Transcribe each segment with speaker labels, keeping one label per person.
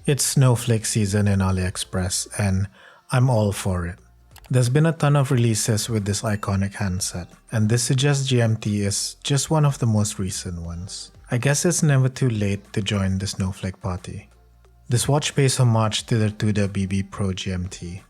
Speaker 1: It's snowflake season in AliExpress and I'm all for it. There's been a ton of releases with this iconic handset, and this Sugess GMT is just one of the most recent ones. I guess it's never too late to join the snowflake party. This watch pays homage to the Tudor BB Pro GMT,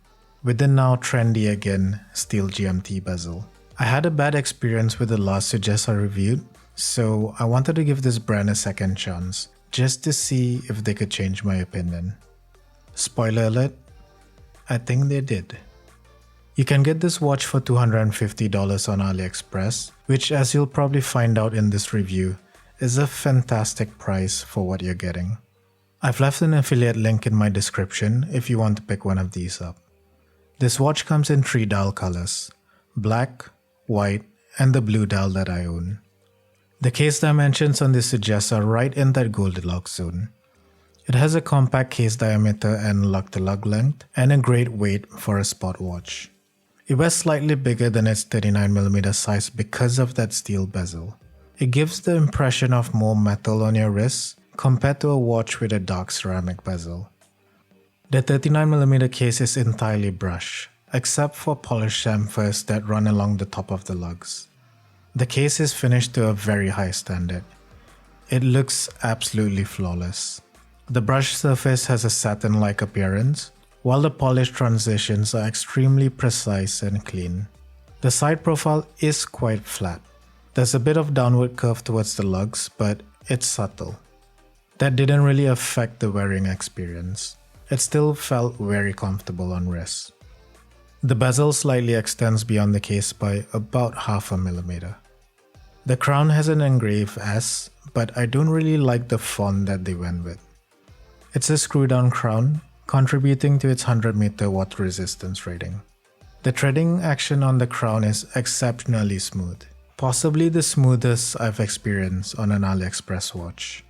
Speaker 1: with the now trendy again steel GMT bezel. I had a bad experience with the last Sugess I reviewed, so I wanted to give this brand a second chance, just to see if they could change my opinion. Spoiler alert, I think they did. You can get this watch for $250 on AliExpress, which, as you'll probably find out in this review, is a fantastic price for what you're getting. I've left an affiliate link in my description if you want to pick one of these up. This watch comes in 3 dial colors: black, white, and the blue dial that I own. The case dimensions on this Sugess are right in that Goldilocks zone. It has a compact case diameter and lug-to-lug length, and a great weight for a sport watch. It was slightly bigger than its 39mm size because of that steel bezel. It gives the impression of more metal on your wrist compared to a watch with a dark ceramic bezel. The 39mm case is entirely brushed, except for polished chamfers that run along the top of the lugs. The case is finished to a very high standard. It looks absolutely flawless. The brush surface has a satin-like appearance, while the polished transitions are extremely precise and clean. The side profile is quite flat. There's a bit of downward curve towards the lugs, but it's subtle. That didn't really affect the wearing experience. It still felt very comfortable on wrist. The bezel slightly extends beyond the case by about 0.5 mm. The crown has an engraved S, but I don't really like the font that they went with. It's a screw-down crown, contributing to its 100-meter water resistance rating. The threading action on the crown is exceptionally smooth, possibly the smoothest I've experienced on an AliExpress watch.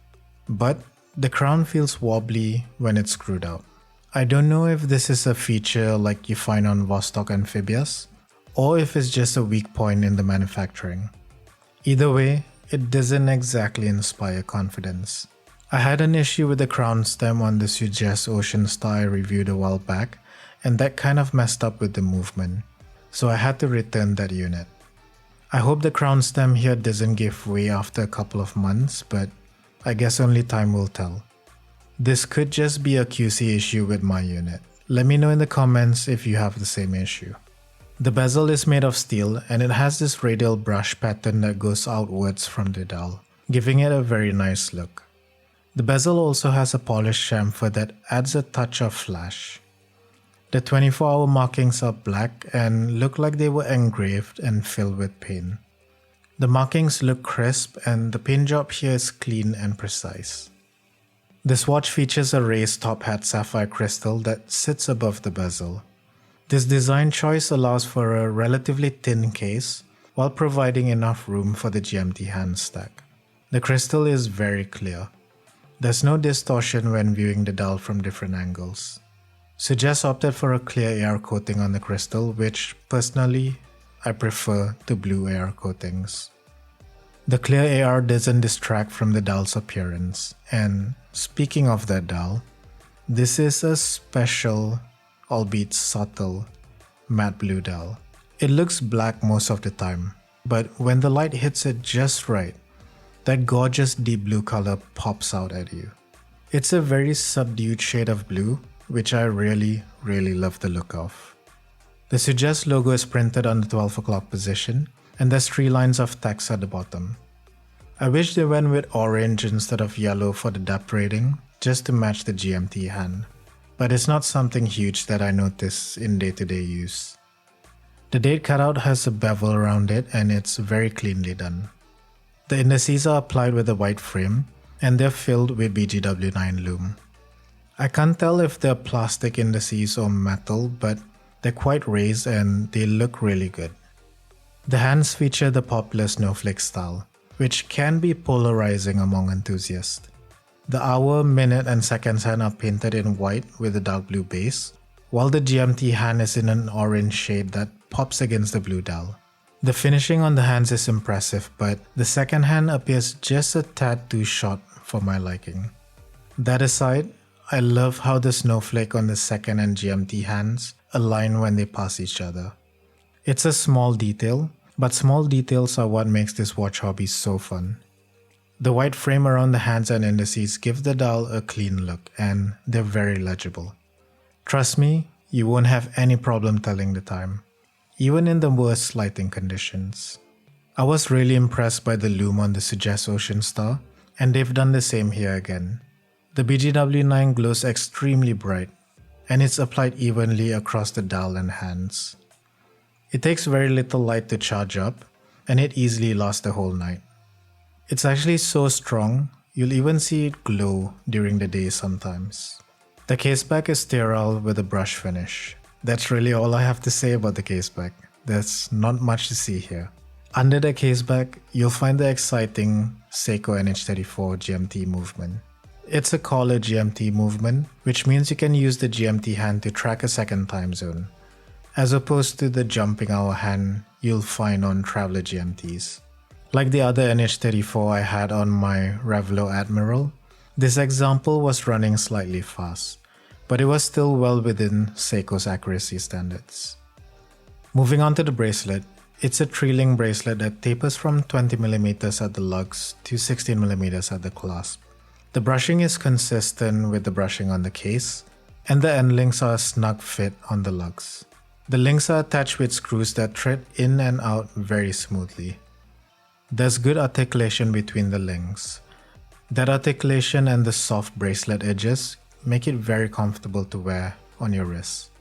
Speaker 1: But the crown feels wobbly when it's screwed out. I don't know if this is a feature like you find on Vostok Amphibious, or if it's just a weak point in the manufacturing. Either way, it doesn't exactly inspire confidence. I had an issue with the crown stem on the Sugess Ocean Star I reviewed a while back, and that kind of messed up with the movement, so I had to return that unit. I hope the crown stem here doesn't give way after a couple of months, but I guess only time will tell. This could just be a QC issue with my unit. Let me know in the comments if you have the same issue. The bezel is made of steel, and it has this radial brush pattern that goes outwards from the dial, giving it a very nice look. The bezel also has a polished chamfer that adds a touch of flash. The 24-hour markings are black and look like they were engraved and filled with paint. The markings look crisp, and the paint job here is clean and precise. This watch features a raised top hat sapphire crystal that sits above the bezel. This design choice allows for a relatively thin case while providing enough room for the GMT hand stack. The crystal is very clear. There's no distortion when viewing the dial from different angles. Sugess opted for a clear AR coating on the crystal, which personally I prefer to blue AR coatings. The clear AR doesn't distract from the dial's appearance, and speaking of that dial, this is a special, albeit subtle, matte blue dial. It looks black most of the time, but when the light hits it just right, that gorgeous deep blue color pops out at you. It's a very subdued shade of blue, which I really love the look of. The Sugess logo is printed on the 12 o'clock position, and there's 3 lines of text at the bottom. I wish they went with orange instead of yellow for the depth rating, just to match the GMT hand. But it's not something huge that I notice in day-to-day use. The date cutout has a bevel around it, and it's very cleanly done. The indices are applied with a white frame, and they're filled with BGW9 Lume. I can't tell if they're plastic indices or metal, but they're quite raised and they look really good. The hands feature the popular snowflake style, which can be polarizing among enthusiasts. The hour, minute, and seconds hand are painted in white with a dark blue base, while the GMT hand is in an orange shade that pops against the blue dial. The finishing on the hands is impressive, but the second hand appears just a tad too short for my liking. That aside, I love how the snowflake on the second and GMT hands align when they pass each other. It's a small detail, but small details are what makes this watch hobby so fun. The white frame around the hands and indices give the dial a clean look, and they're very legible. Trust me, you won't have any problem telling the time, even in the worst lighting conditions. I was really impressed by the Lume on the Sugess Ocean Star, and they've done the same here again. The BGW9 glows extremely bright, and it's applied evenly across the dial and hands. It takes very little light to charge up, and it easily lasts the whole night. It's actually so strong, you'll even see it glow during the day sometimes. The caseback is sterile with a brush finish. That's really all I have to say about the caseback. There's not much to see here. Under the caseback, you'll find the exciting Seiko NH34 GMT movement. It's a collar GMT movement, which means you can use the GMT hand to track a second time zone, as opposed to the jumping hour hand you'll find on traveler GMTs. Like the other NH34 I had on my Revlo Admiral, this example was running slightly fast, but it was still well within Seiko's accuracy standards. Moving on to the bracelet, it's a 3-link bracelet that tapers from 20mm at the lugs to 16mm at the clasp. The brushing is consistent with the brushing on the case, and the end links are a snug fit on the lugs. The links are attached with screws that thread in and out very smoothly. There's good articulation between the links. That articulation and the soft bracelet edges make it very comfortable to wear on your wrist.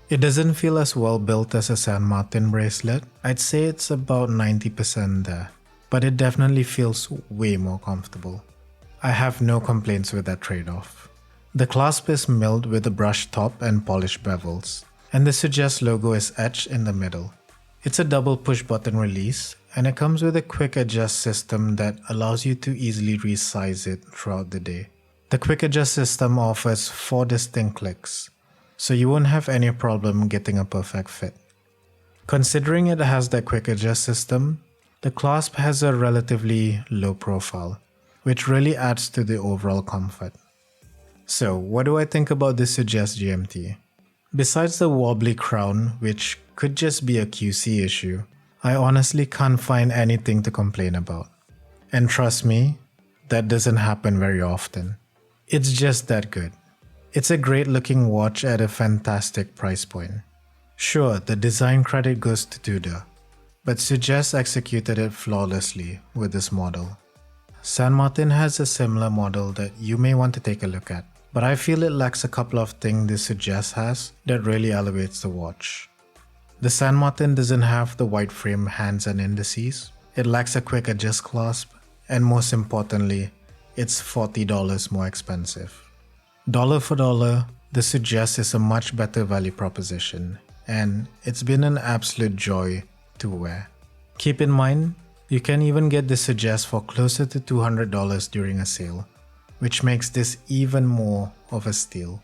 Speaker 1: It doesn't feel as well built as a San Martin bracelet. I'd say it's about 90% there, but it definitely feels way more comfortable. I have no complaints with that trade-off. The clasp is milled with a brushed top and polished bevels, and the Sugess logo is etched in the middle. It's a double push button release, and it comes with a quick adjust system that allows you to easily resize it throughout the day. The quick adjust system offers 4 distinct clicks, so you won't have any problem getting a perfect fit. Considering it has the quick adjust system, the clasp has a relatively low profile, which really adds to the overall comfort. So, what do I think about this Sugess GMT? Besides the wobbly crown, which could just be a QC issue, I honestly can't find anything to complain about. And trust me, that doesn't happen very often. It's just that good. It's a great looking watch at a fantastic price point. Sure, the design credit goes to Tudor, but Sugess executed it flawlessly with this model. San Martin has a similar model that you may want to take a look at, but I feel it lacks a couple of things this Sugess has that really elevates the watch. The San Martin doesn't have the white frame hands and indices, it lacks a quick adjust clasp, and most importantly, it's $40 more expensive. Dollar for dollar, the Sugess is a much better value proposition, and it's been an absolute joy to wear. Keep in mind, you can even get the Sugess for closer to $200 during a sale, which makes this even more of a steal.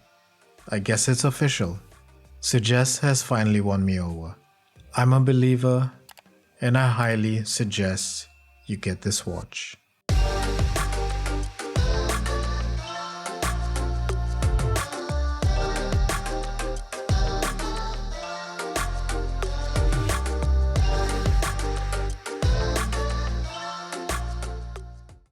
Speaker 1: I guess it's official. Sugess has finally won me over. I'm a believer, and I highly suggest you get this watch.